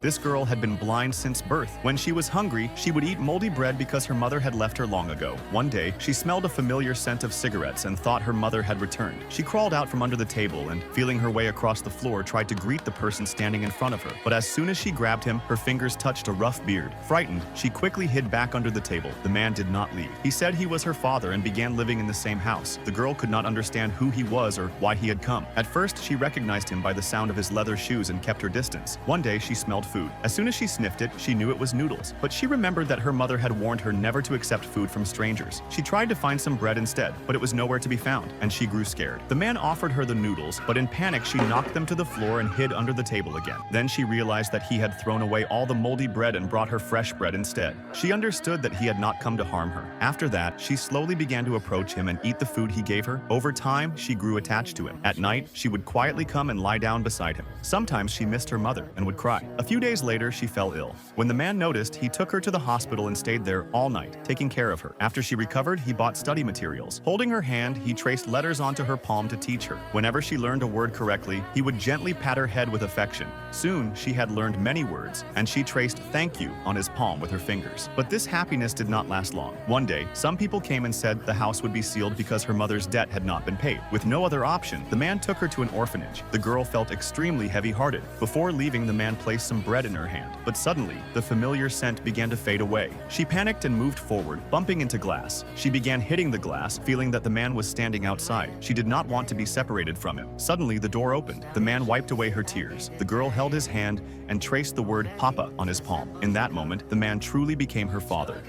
This girl had been blind since birth. When she was hungry, she would eat moldy bread because her mother had left her long ago. One day, she smelled a familiar scent of cigarettes and thought her mother had returned. She crawled out from under the table and, feeling her way across the floor, tried to greet the person standing in front of her. But as soon as she grabbed him, her fingers touched a rough beard. Frightened, she quickly hid back under the table. The man did not leave. He said he was her father and began living in the same house. The girl could not understand who he was or why he had come. At first, she recognized him by the sound of his leather shoes and kept her distance. One day, she smelled food. As soon as she sniffed it, she knew it was noodles. But she remembered that her mother had warned her never to accept food from strangers. She tried to find some bread instead, but it was nowhere to be found, and she grew scared. The man offered her the noodles, but in panic, she knocked them to the floor and hid under the table again. Then she realized that he had thrown away all the moldy bread and brought her fresh bread instead. She understood that he had not come to harm her. After that, she slowly began to approach him and eat the food he gave her. Over time, she grew attached to him. At night, she would quietly come and lie down beside him. Sometimes she missed her mother and would cry. A few days later, she fell ill. When the man noticed, he took her to the hospital and stayed there all night, taking care of her. After she recovered, he bought study materials. Holding her hand, he traced letters onto her palm to teach her. Whenever she learned a word correctly, he would gently pat her head with affection. Soon, she had learned many words, and she traced "thank you" on his palm with her fingers. But this happiness did not last long. One day, some people came and said the house would be sealed because her mother's debt had not been paid. With no other option, the man took her to an orphanage. The girl felt extremely heavy-hearted. Before leaving, the man placed some bread in her hand. But suddenly, the familiar scent began to fade away. She panicked and moved forward, bumping into glass. She began hitting the glass, feeling that the man was standing outside. She did not want to be separated from him. Suddenly, the door opened. The man wiped away her tears. The girl held his hand and traced the word "Papa" on his palm. In that moment, the man truly became her father.